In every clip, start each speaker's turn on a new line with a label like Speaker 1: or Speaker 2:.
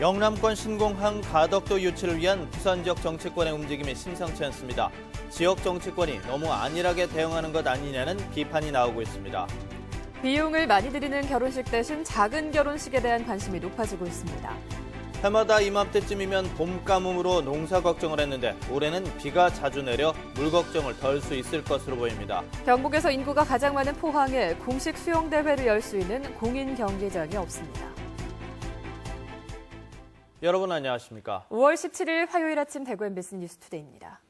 Speaker 1: 영남권 신공항 가덕도 유치를 위한 부산 지역 정치권의 움직임이 심상치 않습니다. 지역 정치권이 너무 안일하게 대응하는 것 아니냐는 비판이 나오고 있습니다.
Speaker 2: 비용을 많이 들이는 결혼식 대신 작은 결혼식에 대한 관심이 높아지고 있습니다.
Speaker 1: 해마다 이맘때쯤이면 봄 가뭄으로 농사 걱정을 했는데 올해는 비가 자주 내려 물 걱정을 덜 수 있을 것으로 보입니다.
Speaker 2: 경북에서 인구가 가장 많은 포항에 공식 수영대회를 열 수 있는 공인 경기장이 없습니다.
Speaker 1: 여러분 안녕하십니까?
Speaker 2: 5월 17일 화요일 아침 대구 MBC 뉴스투데이입니다.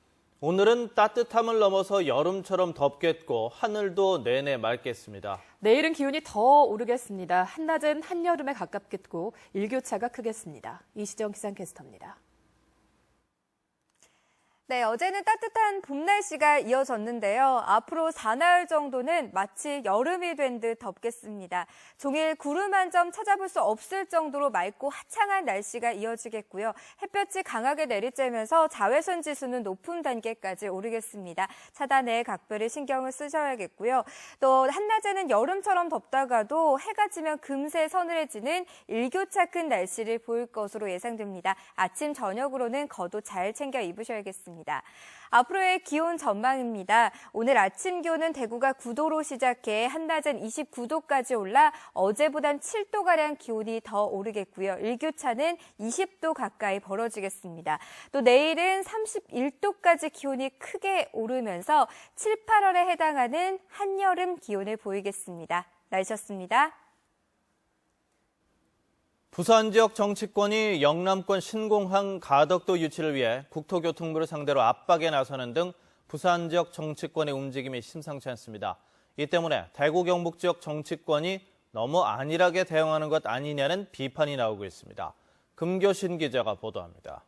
Speaker 1: 오늘은 따뜻함을 넘어서 여름처럼 덥겠고 하늘도 내내 맑겠습니다.
Speaker 2: 내일은 기온이 더 오르겠습니다. 한낮은 한여름에 가깝겠고 일교차가 크겠습니다. 이시정 기상캐스터입니다.
Speaker 3: 네, 어제는 따뜻한 봄 날씨가 이어졌는데요. 앞으로 4나흘 정도는 마치 여름이 된 듯 덥겠습니다. 종일 구름 한 점 찾아볼 수 없을 정도로 맑고 화창한 날씨가 이어지겠고요. 햇볕이 강하게 내리쬐면서 자외선 지수는 높은 단계까지 오르겠습니다. 차단에 각별히 신경을 쓰셔야겠고요. 또 한낮에는 여름처럼 덥다가도 해가 지면 금세 서늘해지는 일교차 큰 날씨를 보일 것으로 예상됩니다. 아침, 저녁으로는 겉옷 잘 챙겨 입으셔야겠습니다. 앞으로의 기온 전망입니다. 오늘 아침 기온은 대구가 9도로 시작해 한낮은 29도까지 올라 어제보단 7도가량 기온이 더 오르겠고요. 일교차는 20도 가까이 벌어지겠습니다. 또 내일은 31도까지 기온이 크게 오르면서 7, 8월에 해당하는 한여름 기온을 보이겠습니다. 날씨였습니다.
Speaker 1: 부산 지역 정치권이 영남권 신공항 가덕도 유치를 위해 국토교통부를 상대로 압박에 나서는 등 부산 지역 정치권의 움직임이 심상치 않습니다. 이 때문에 대구 경북 지역 정치권이 너무 안일하게 대응하는 것 아니냐는 비판이 나오고 있습니다. 금교신 기자가 보도합니다.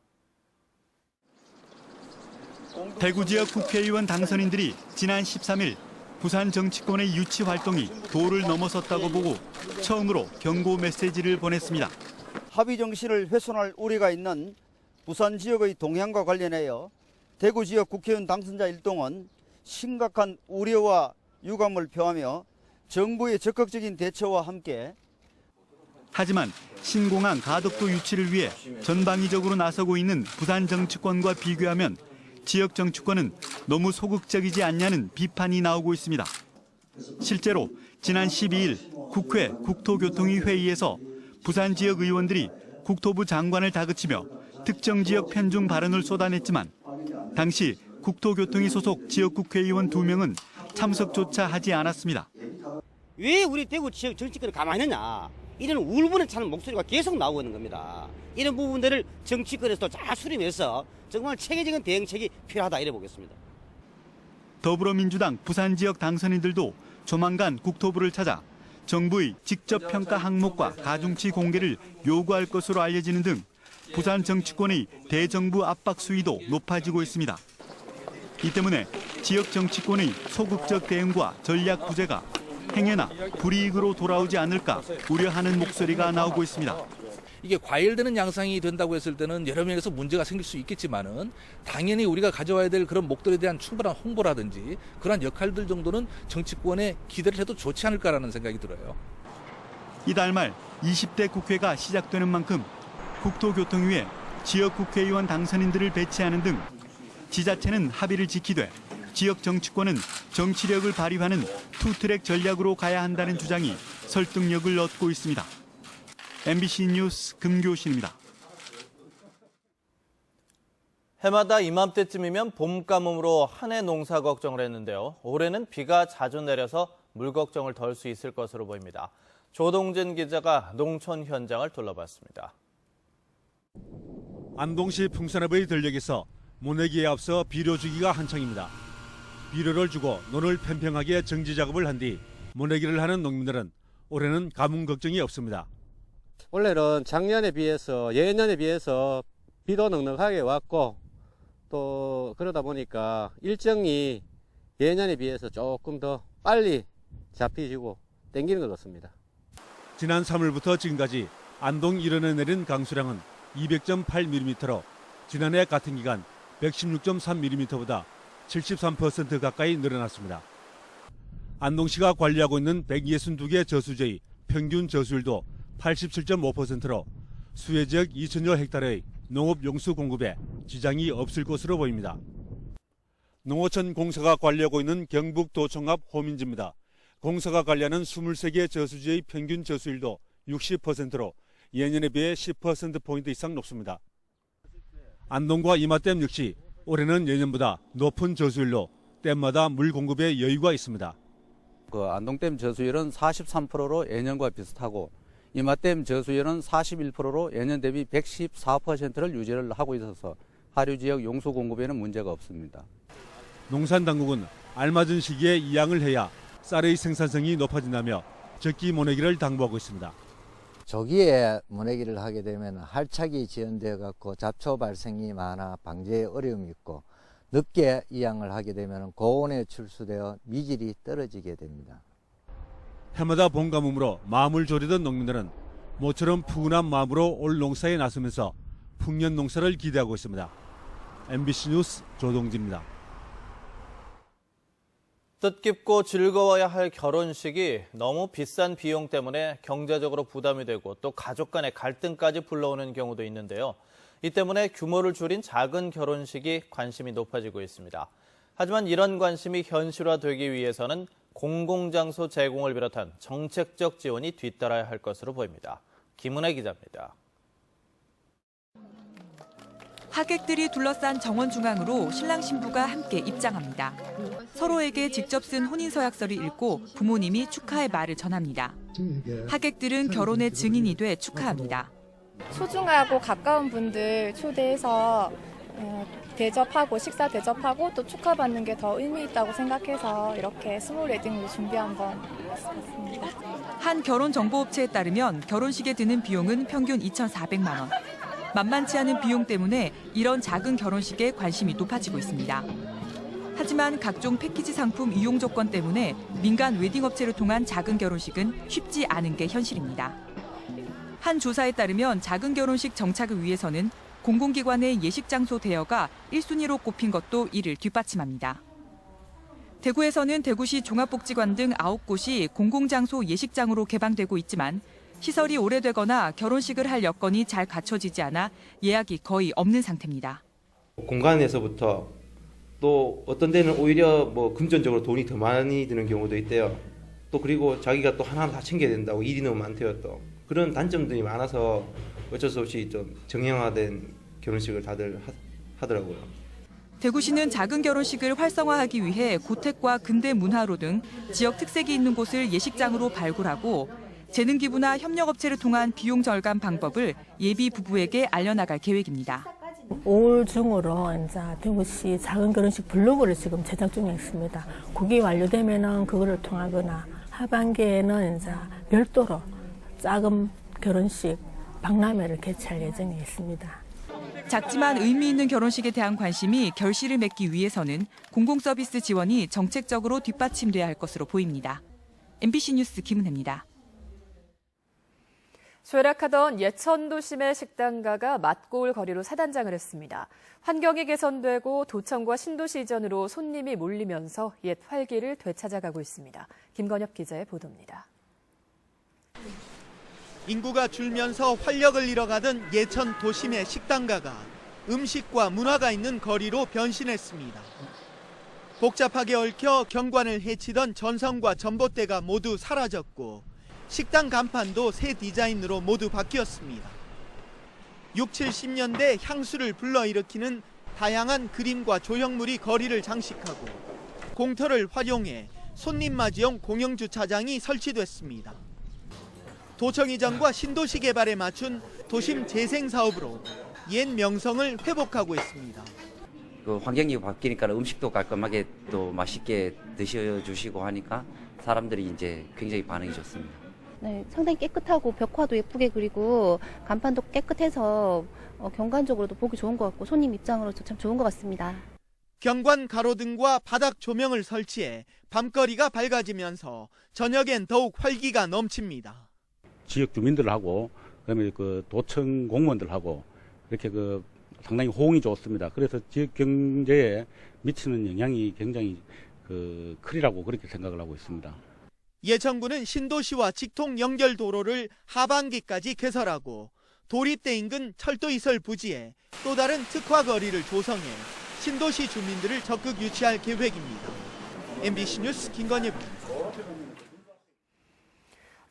Speaker 4: 대구 지역 국회의원 당선인들이 지난 13일 부산 정치권의 유치 활동이 도를 넘어섰다고 보고 처음으로 경고 메시지를 보냈습니다.
Speaker 5: 합의 정신을 훼손할 우려가 있는 부산 지역의 동향과 관련하여 대구 지역 국회의원 당선자 일동은 심각한 우려와 유감을 표하며 정부의 적극적인 대처와 함께
Speaker 4: 하지만 신공항 가덕도 유치를 위해 전방위적으로 나서고 있는 부산 정치권과 비교하면 지역 정치권은 너무 소극적이지 않냐는 비판이 나오고 있습니다. 실제로 지난 12일 국회 국토교통위 회의에서 부산 지역 의원들이 국토부 장관을 다그치며 특정 지역 편중 발언을 쏟아냈지만 당시 국토교통위 소속 지역 국회의원 2명은 참석조차 하지 않았습니다.
Speaker 6: 왜 우리 대구 지역 정치권을 가만히 있느냐, 이런 울분에 차는 목소리가 계속 나오고 있는 겁니다. 이런 부분들을 정치권에서도 잘 수렴해서 정말 체계적인 대응책이 필요하다 이래 보겠습니다.
Speaker 4: 더불어민주당 부산 지역 당선인들도 조만간 국토부를 찾아 정부의 직접 평가 항목과 가중치 공개를 요구할 것으로 알려지는 등 부산 정치권의 대정부 압박 수위도 높아지고 있습니다. 이 때문에 지역 정치권의 소극적 대응과 전략 부재가 행여나 불이익으로 돌아오지 않을까 우려하는 목소리가 나오고 있습니다.
Speaker 7: 이게 과열되는 양상이 된다고 했을 때는 여러 면에서 문제가 생길 수 있겠지만은 당연히 우리가 가져와야 될 그런 목들에 대한 충분한 홍보라든지 그런 역할들 정도는 정치권에 기대를 해도 좋지 않을까라는 생각이 들어요.
Speaker 4: 이달 말 20대 국회가 시작되는 만큼 국토교통위에 지역 국회의원 당선인들을 배치하는 등 지자체는 합의를 지키되 지역 정치권은 정치력을 발휘하는 투트랙 전략으로 가야 한다는 주장이 설득력을 얻고 있습니다. MBC 뉴스 금교신입니다.
Speaker 1: 해마다 이맘때쯤이면 봄 가뭄으로 한 해 농사 걱정을 했는데요. 올해는 비가 자주 내려서 물 걱정을 덜 수 있을 것으로 보입니다. 조동진 기자가 농촌 현장을 둘러봤습니다.
Speaker 8: 안동시 풍산읍의 들녘에서 모내기에 앞서 비료 주기가 한창입니다. 비료를 주고 논을 팽팽하게 정지 작업을 한 뒤 모내기를 하는 농민들은 올해는 가뭄 걱정이 없습니다.
Speaker 9: 원래는 작년에 비해서 예년에 비해서 비도 넉넉하게 왔고 또 그러다 보니까 일정이 예년에 비해서 조금 더 빨리 잡히지고 땡기는 것 같습니다.
Speaker 8: 지난 3월부터 지금까지 안동 일원에 내린 강수량은 200.8mm로 지난해 같은 기간 116.3mm보다 73% 가까이 늘어났습니다. 안동시가 관리하고 있는 162개 저수지의 평균 저수율도 87.5%로 수해 지역 2천여 헥타르의 농업 용수 공급에 지장이 없을 것으로 보입니다. 농어촌 공사가 관리하고 있는 경북도청 앞 호민지입니다. 공사가 관리하는 23개 저수지의 평균 저수율도 60%로 예년에 비해 10%포인트 이상 높습니다. 안동과 이마댐 역시 올해는 예년보다 높은 저수율로 댐마다 물 공급에 여유가 있습니다.
Speaker 10: 안동댐 저수율은 43%로 예년과 비슷하고 이마댐 저수율은 41%로 예년 대비 114%를 유지를 하고 있어서 하류 지역 용수 공급에는 문제가 없습니다.
Speaker 8: 농산당국은 알맞은 시기에 이양을 해야 쌀의 생산성이 높아진다며 적기 모내기를 당부하고 있습니다.
Speaker 11: 조기에 모내기를 하게 되면 할착이 지연되어 갖고 잡초 발생이 많아 방제에 어려움이 있고 늦게 이양을 하게 되면 고온에 출수되어 미질이 떨어지게 됩니다.
Speaker 8: 해마다 봄 가뭄으로 마음을 졸이던 농민들은 모처럼 푸근한 마음으로 올 농사에 나서면서 풍년 농사를 기대하고 있습니다. MBC 뉴스 조동지입니다.
Speaker 1: 뜻깊고 즐거워야 할 결혼식이 너무 비싼 비용 때문에 경제적으로 부담이 되고 또 가족 간의 갈등까지 불러오는 경우도 있는데요. 이 때문에 규모를 줄인 작은 결혼식이 관심이 높아지고 있습니다. 하지만 이런 관심이 현실화되기 위해서는 공공장소 제공을 비롯한 정책적 지원이 뒤따라야 할 것으로 보입니다. 김은혜 기자입니다.
Speaker 12: 하객들이 둘러싼 정원 중앙으로 신랑 신부가 함께 입장합니다. 서로에게 직접 쓴 혼인서약서를 읽고 부모님이 축하의 말을 전합니다. 하객들은 결혼의 증인이 돼 축하합니다.
Speaker 13: 소중하고 가까운 분들 초대해서 대접하고 식사 대접하고 또 축하받는 게 더 의미 있다고 생각해서 이렇게 스몰 웨딩으로 준비한 건 같습니다.
Speaker 12: 한 결혼정보업체에 따르면 결혼식에 드는 비용은 평균 2,400만 원. 만만치 않은 비용 때문에 이런 작은 결혼식에 관심이 높아지고 있습니다. 하지만 각종 패키지 상품 이용 조건 때문에 민간 웨딩업체를 통한 작은 결혼식은 쉽지 않은 게 현실입니다. 한 조사에 따르면 작은 결혼식 정착을 위해서는 공공기관의 예식장소 대여가 1순위로 꼽힌 것도 이를 뒷받침합니다. 대구에서는 대구시 종합복지관 등 9곳이 공공장소 예식장으로 개방되고 있지만 시설이 오래되거나 결혼식을 할 여건이 잘 갖춰지지 않아 예약이 거의 없는 상태입니다.
Speaker 14: 공간에서부터 또 어떤 데는 오히려 금전적으로 돈이 더 많이 드는 경우도 있대요. 또 그리고 자기가 또 하나 다 챙겨야 된다고 일이 너무 많대요. 또 그런 단점들이 많아서 어쩔 수 없이 좀 정형화된 결혼식을 다들 하더라고요.
Speaker 12: 대구시는 작은 결혼식을 활성화하기 위해 고택과 근대 문화로 등 지역 특색이 있는 곳을 예식장으로 발굴하고 재능기부나 협력업체를 통한 비용 절감 방법을 예비 부부에게 알려나갈 계획입니다.
Speaker 15: 올 중으로 이제 대구시 작은 결혼식 블로그를 지금 제작 중에 있습니다. 그게 완료되면은 그거를 통하거나 하반기에는 이제 별도로 작은 결혼식 박람회를 개최할 예정에 있습니다.
Speaker 12: 작지만 의미 있는 결혼식에 대한 관심이 결실을 맺기 위해서는 공공서비스 지원이 정책적으로 뒷받침돼야 할 것으로 보입니다. MBC 뉴스 김은혜입니다.
Speaker 2: 쇠락하던 예천 도심의 식당가가 맛고울 거리로 사단장을 했습니다. 환경이 개선되고 도청과 신도시 이전으로 손님이 몰리면서 옛 활기를 되찾아가고 있습니다. 김건엽 기자의 보도입니다.
Speaker 16: 인구가 줄면서 활력을 잃어가던 예천 도심의 식당가가 음식과 문화가 있는 거리로 변신했습니다. 복잡하게 얽혀 경관을 해치던 전선과 전봇대가 모두 사라졌고 식당 간판도 새 디자인으로 모두 바뀌었습니다. 60, 70년대 향수를 불러일으키는 다양한 그림과 조형물이 거리를 장식하고 공터를 활용해 손님 맞이용 공영주차장이 설치됐습니다. 도청 이전과 신도시 개발에 맞춘 도심 재생 사업으로 옛 명성을 회복하고 있습니다.
Speaker 17: 환경이 바뀌니까 음식도 깔끔하게 또 맛있게 드셔주시고 하니까 사람들이 이제 굉장히 반응이 좋습니다.
Speaker 18: 네, 상당히 깨끗하고 벽화도 예쁘게 그리고 간판도 깨끗해서 경관적으로도 보기 좋은 것 같고 손님 입장으로도 참 좋은 것 같습니다.
Speaker 16: 경관 가로등과 바닥 조명을 설치해 밤거리가 밝아지면서 저녁엔 더욱 활기가 넘칩니다.
Speaker 19: 지역 주민들하고 그다음에 도청 공무원들하고 이렇게 상당히 호응이 좋습니다. 그래서 지역 경제에 미치는 영향이 굉장히 크리라고 그렇게 생각을 하고 있습니다.
Speaker 16: 예천구는 신도시와 직통 연결 도로를 하반기까지 개설하고 도립대 인근 철도시설 부지에 또 다른 특화 거리를 조성해 신도시 주민들을 적극 유치할 계획입니다. MBC 뉴스 김건희입니다.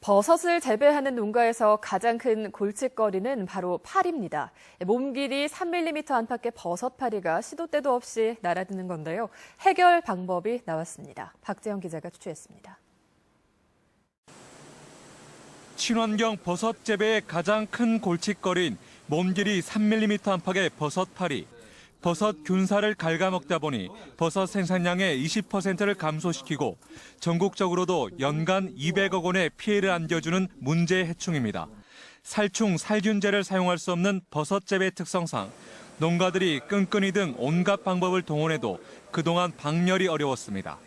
Speaker 2: 버섯을 재배하는 농가에서 가장 큰 골칫거리는 바로 파리입니다. 몸 길이 3mm 안팎의 버섯파리가 시도 때도 없이 날아드는 건데요. 해결 방법이 나왔습니다. 박재영 기자가 취재했습니다.
Speaker 20: 친환경 버섯 재배의 가장 큰 골칫거리인 몸 길이 3mm 안팎의 버섯파리. 버섯 균사를 갉아먹다 보니 버섯 생산량의 20%를 감소시키고 전국적으로도 연간 200억 원의 피해를 안겨주는 문제 해충입니다. 살충, 살균제를 사용할 수 없는 버섯 재배 특성상 농가들이 끈끈이 등 온갖 방법을 동원해도 그동안 방열이 어려웠습니다.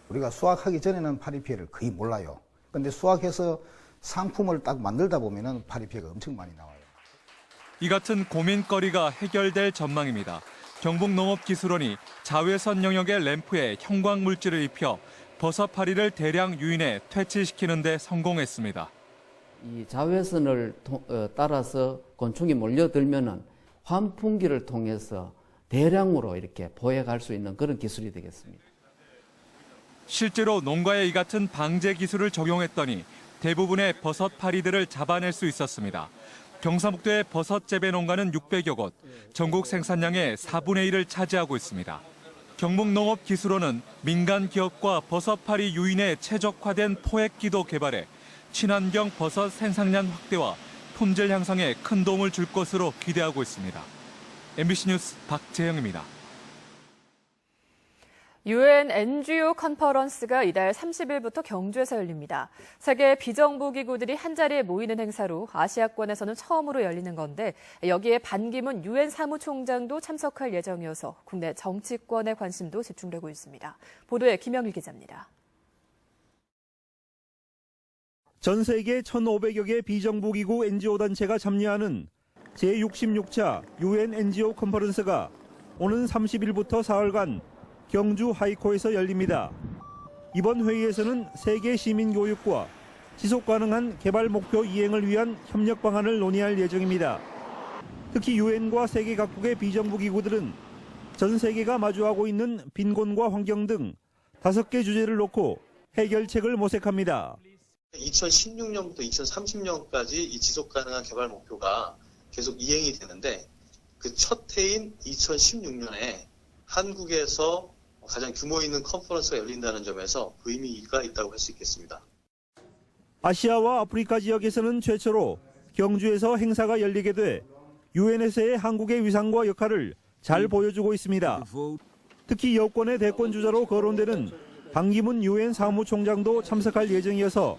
Speaker 21: 우리가 수확하기 전에는 파리 피해를 거의 몰라요. 그런데 수확해서 상품을 딱 만들다 보면은 파리 피해가 엄청 많이 나와요.
Speaker 20: 이 같은 고민거리가 해결될 전망입니다. 경북농업기술원이 자외선 영역의 램프에 형광물질을 입혀 버섯파리를 대량 유인해 퇴치시키는 데 성공했습니다.
Speaker 22: 이 자외선을 따라서 곤충이 몰려들면은 환풍기를 통해서 대량으로 이렇게 보해갈 수 있는 그런 기술이 되겠습니다.
Speaker 20: 실제로 농가에 이 같은 방제 기술을 적용했더니 대부분의 버섯파리들을 잡아낼 수 있었습니다. 경상북도의 버섯 재배 농가는 600여 곳, 전국 생산량의 4분의 1을 차지하고 있습니다. 경북농업기술원은 민간 기업과 버섯파리 유인에 최적화된 포획기도 개발해 친환경 버섯 생산량 확대와 품질 향상에 큰 도움을 줄 것으로 기대하고 있습니다. MBC 뉴스 박재영입니다.
Speaker 2: UN NGO 컨퍼런스가 이달 30일부터 경주에서 열립니다. 세계 비정부기구들이 한자리에 모이는 행사로 아시아권에서는 처음으로 열리는 건데 여기에 반기문 UN 사무총장도 참석할 예정이어서 국내 정치권의 관심도 집중되고 있습니다. 보도에 김영일 기자입니다.
Speaker 23: 전 세계 1,500여 개 비정부기구 NGO 단체가 참여하는 제66차 UN NGO 컨퍼런스가 오는 30일부터 사흘간 경주 하이코에서 열립니다. 이번 회의에서는 세계 시민교육과 지속가능한 개발 목표 이행을 위한 협력 방안을 논의할 예정입니다. 특히 유엔과 세계 각국의 비정부기구들은 전 세계가 마주하고 있는 빈곤과 환경 등 5개 주제를 놓고 해결책을 모색합니다.
Speaker 24: 2016년부터 2030년까지 이 지속가능한 개발 목표가 계속 이행이 되는데 그 첫 해인 2016년에 한국에서 가장 규모 있는 컨퍼런스가 열린다는 점에서 의미가 있다고 할 수 있겠습니다.
Speaker 23: 아시아와 아프리카 지역에서는 최초로 경주에서 행사가 열리게 돼 유엔에서의 한국의 위상과 역할을 잘 보여주고 있습니다. 특히 여권의 대권주자로 거론되는 반기문 유엔 사무총장도 참석할 예정이어서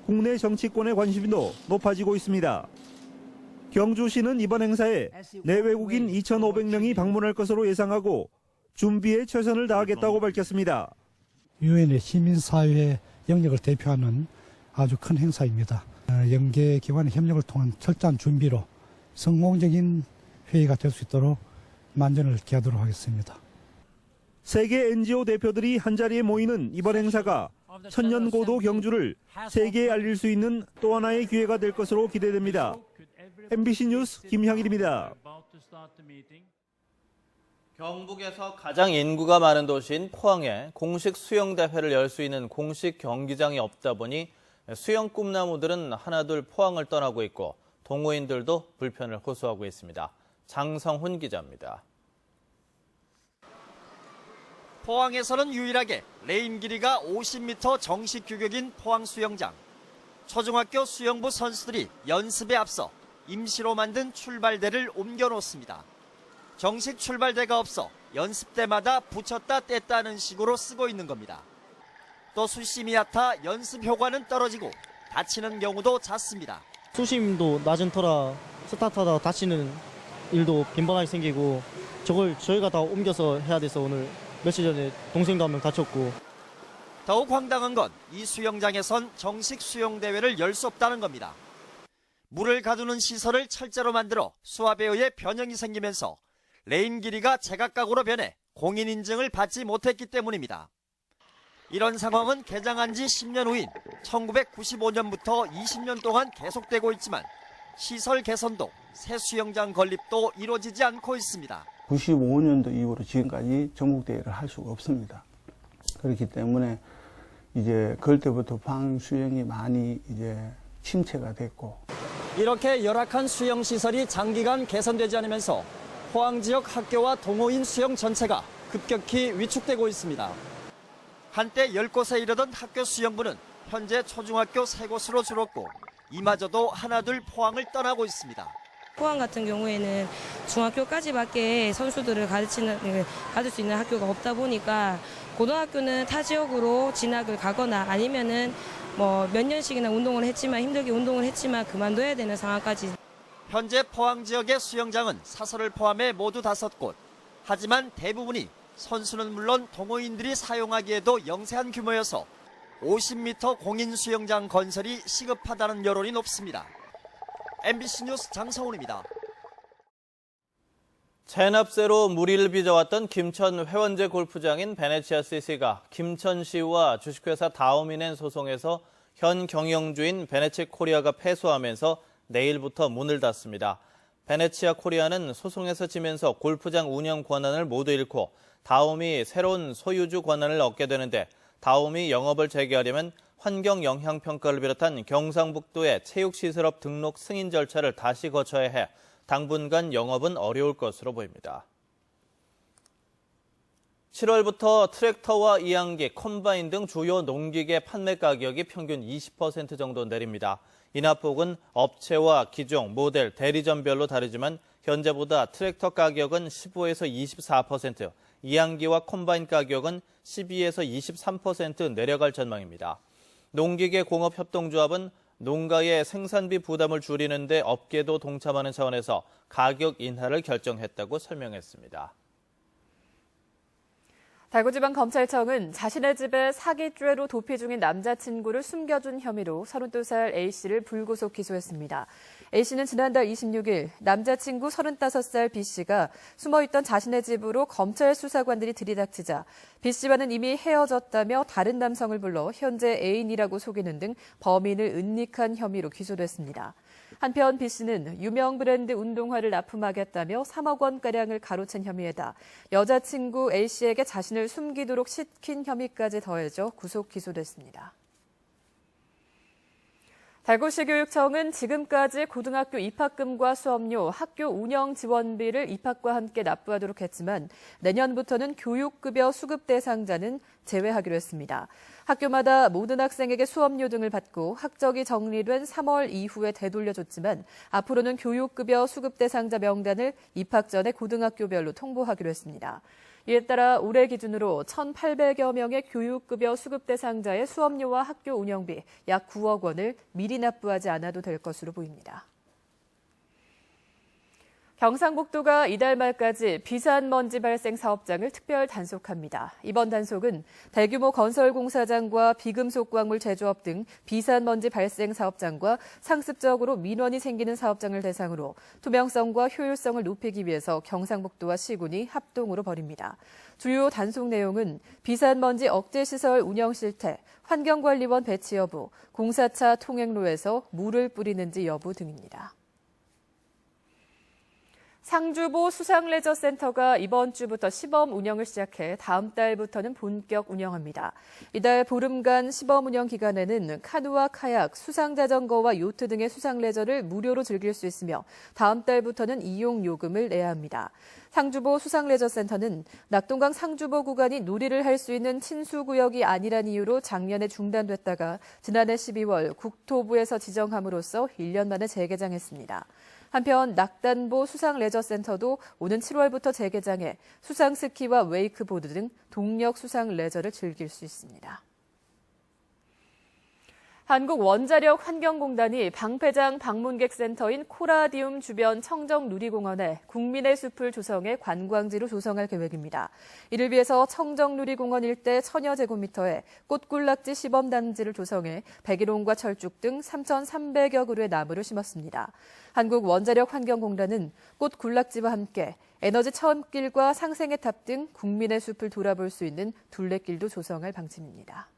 Speaker 23: 국내 정치권의 관심도 높아지고 있습니다. 경주시는 이번 행사에 내외국인 2,500명이 방문할 것으로 예상하고 준비에 최선을 다하겠다고 밝혔습니다.
Speaker 25: 유엔의 시민사회의 영역을 대표하는 아주 큰 행사입니다. 영계 기관의 협력을 통한 철저한 준비로 성공적인 회의가 될 수 있도록 만전을 기하도록 하겠습니다.
Speaker 23: 세계 NGO 대표들이 한자리에 모이는 이번 행사가 천년고도 경주를 세계에 알릴 수 있는 또 하나의 기회가 될 것으로 기대됩니다. MBC 뉴스 김향일입니다.
Speaker 1: 경북에서 가장 인구가 많은 도시인 포항에 공식 수영대회를 열 수 있는 공식 경기장이 없다 보니 수영 꿈나무들은 하나둘 포항을 떠나고 있고 동호인들도 불편을 호소하고 있습니다. 장성훈 기자입니다.
Speaker 26: 포항에서는 유일하게 레인 길이가 50m 정식 규격인 포항 수영장. 초중학교 수영부 선수들이 연습에 앞서 임시로 만든 출발대를 옮겨놓습니다. 정식 출발대가 없어 연습 때마다 붙였다 뗐다는 식으로 쓰고 있는 겁니다. 또 수심이 얕아 연습 효과는 떨어지고 다치는 경우도 잦습니다.
Speaker 27: 수심도 낮은 터라 스타트하다 다치는 일도 빈번하게 생기고 저걸 저희가 다 옮겨서 해야 돼서 오늘 며칠 전에 동생도 한 명 다쳤고.
Speaker 26: 더욱 황당한 건 이 수영장에선 정식 수영대회를 열 수 없다는 겁니다. 물을 가두는 시설을 철제로 만들어 수압에 의해 변형이 생기면서 레인 길이가 제각각으로 변해 공인 인증을 받지 못했기 때문입니다. 이런 상황은 개장한 지 10년 후인 1995년부터 20년 동안 계속되고 있지만 시설 개선도 새 수영장 건립도 이루어지지 않고 있습니다.
Speaker 3: 95년도 이후로 지금까지 전국대회를 할 수가 없습니다. 그렇기 때문에 이제 그럴 때부터 포항 수영이 많이 이제 침체가 됐고,
Speaker 26: 이렇게 열악한 수영 시설이 장기간 개선되지 않으면서 포항 지역 학교와 동호인 수영 전체가 급격히 위축되고 있습니다. 한때 10곳에 이르던 학교 수영부는 현재 초중학교 3곳으로 줄었고 이마저도 하나둘 포항을 떠나고 있습니다.
Speaker 4: 포항 같은 경우에는 중학교까지밖에 선수들을 받을 수 있는 학교가 없다 보니까 고등학교는 타 지역으로 진학을 가거나 아니면은 뭐 몇 년씩이나 힘들게 운동을 했지만 그만둬야 되는 상황까지.
Speaker 26: 현재 포항 지역의 수영장은 사설을 포함해 모두 5곳. 하지만 대부분이 선수는 물론 동호인들이 사용하기에도 영세한 규모여서 50m 공인 수영장 건설이 시급하다는 여론이 높습니다. MBC 뉴스 장성훈입니다.
Speaker 1: 체납세로 무리를 빚어왔던 김천 회원제 골프장인 베네치아 CC가 김천시와 주식회사 다움이 낸 소송에서 현 경영주인 베네치 코리아가 패소하면서 내일부터 문을 닫습니다. 베네치아 코리아는 소송에서 지면서 골프장 운영 권한을 모두 잃고 다움이 새로운 소유주 권한을 얻게 되는데 다움이 영업을 재개하려면 환경영향평가를 비롯한 경상북도의 체육시설업 등록 승인 절차를 다시 거쳐야 해 당분간 영업은 어려울 것으로 보입니다. 7월부터 트랙터와 이항기, 컴바인 등 주요 농기계 판매 가격이 평균 20% 정도 내립니다. 이 낙폭은 업체와 기종, 모델, 대리점별로 다르지만 현재보다 트랙터 가격은 15에서 24%, 이항기와 컴바인 가격은 12에서 23% 내려갈 전망입니다. 농기계 공업협동조합은 농가의 생산비 부담을 줄이는 데 업계도 동참하는 차원에서 가격 인하를 결정했다고 설명했습니다.
Speaker 2: 달구지방검찰청은 자신의 집에 사기죄로 도피 중인 남자친구를 숨겨준 혐의로 32살 A씨를 불구속 기소했습니다. A씨는 지난달 26일 남자친구 35살 B씨가 숨어있던 자신의 집으로 검찰 수사관들이 들이닥치자 B씨와는 이미 헤어졌다며 다른 남성을 불러 현재 애인이라고 속이는 등 범인을 은닉한 혐의로 기소됐습니다. 한편 B씨는 유명 브랜드 운동화를 납품하겠다며 3억 원가량을 가로챈 혐의에다 여자친구 A씨에게 자신을 숨기도록 시킨 혐의까지 더해져 구속 기소됐습니다. 달구시 교육청은 지금까지 고등학교 입학금과 수업료, 학교 운영 지원비를 입학과 함께 납부하도록 했지만 내년부터는 교육급여 수급 대상자는 제외하기로 했습니다. 학교마다 모든 학생에게 수업료 등을 받고 학적이 정리된 3월 이후에 되돌려줬지만 앞으로는 교육급여 수급 대상자 명단을 입학 전에 고등학교별로 통보하기로 했습니다. 이에 따라 올해 기준으로 1,800여 명의 교육급여 수급 대상자의 수업료와 학교 운영비 약 9억 원을 미리 납부하지 않아도 될 것으로 보입니다. 경상북도가 이달 말까지 비산먼지 발생 사업장을 특별 단속합니다. 이번 단속은 대규모 건설공사장과 비금속 광물 제조업 등 비산먼지 발생 사업장과 상습적으로 민원이 생기는 사업장을 대상으로 투명성과 효율성을 높이기 위해서 경상북도와 시군이 합동으로 벌입니다. 주요 단속 내용은 비산먼지 억제시설 운영 실태, 환경관리원 배치 여부, 공사차 통행로에서 물을 뿌리는지 여부 등입니다. 상주보 수상레저센터가 이번 주부터 시범 운영을 시작해 다음 달부터는 본격 운영합니다. 이달 보름간 시범 운영 기간에는 카누와 카약, 수상자전거와 요트 등의 수상레저를 무료로 즐길 수 있으며 다음 달부터는 이용 요금을 내야 합니다. 상주보 수상레저센터는 낙동강 상주보 구간이 놀이를 할 수 있는 친수구역이 아니란 이유로 작년에 중단됐다가 지난해 12월 국토부에서 지정함으로써 1년 만에 재개장했습니다. 한편 낙단보 수상레저센터도 오는 7월부터 재개장해 수상스키와 웨이크보드 등 동력 수상레저를 즐길 수 있습니다. 한국원자력환경공단이 방패장 방문객 센터인 코라디움 주변 청정누리공원에 국민의 숲을 조성해 관광지로 조성할 계획입니다. 이를 위해서 청정누리공원 일대 1000여 제곱미터에 꽃군락지 시범단지를 조성해 백일홍과 철쭉 등 3,300여 그루의 나무를 심었습니다. 한국원자력환경공단은 꽃군락지와 함께 에너지 처음길과 상생의 탑 등 국민의 숲을 돌아볼 수 있는 둘레길도 조성할 방침입니다.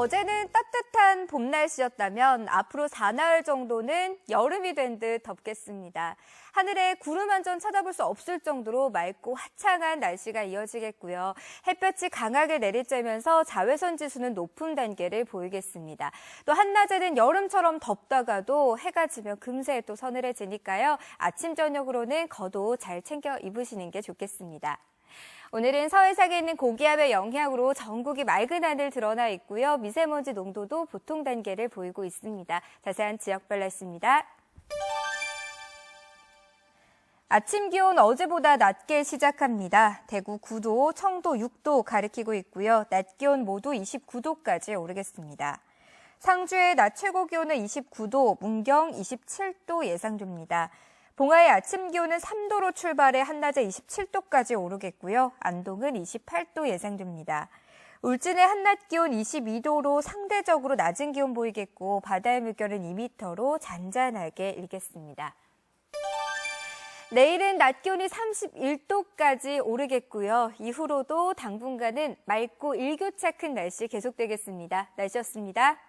Speaker 5: 어제는 따뜻한 봄 날씨였다면 앞으로 4나흘 정도는 여름이 된 듯 덥겠습니다. 하늘에 구름 한 점 찾아볼 수 없을 정도로 맑고 화창한 날씨가 이어지겠고요. 햇볕이 강하게 내리쬐면서 자외선 지수는 높은 단계를 보이겠습니다. 또 한낮에는 여름처럼 덥다가도 해가 지면 금세 또 서늘해지니까요. 아침 저녁으로는 겉옷 잘 챙겨 입으시는 게 좋겠습니다. 오늘은 서해상에 있는 고기압의 영향으로 전국이 맑은 하늘 드러나 있고요. 미세먼지 농도도 보통 단계를 보이고 있습니다. 자세한 지역별 날씨입니다. 아침 기온 어제보다 낮게 시작합니다. 대구 9도, 청도 6도 가리키고 있고요. 낮 기온 모두 29도까지 오르겠습니다. 상주의 낮 최고 기온은 29도, 문경 27도 예상됩니다. 봉화의 아침 기온은 3도로 출발해 한낮에 27도까지 오르겠고요. 안동은 28도 예상됩니다. 울진의 한낮 기온 22도로 상대적으로 낮은 기온 보이겠고 바다의 물결은 2m로 잔잔하게 일겠습니다. 내일은 낮 기온이 31도까지 오르겠고요. 이후로도 당분간은 맑고 일교차 큰 날씨 계속되겠습니다. 날씨였습니다.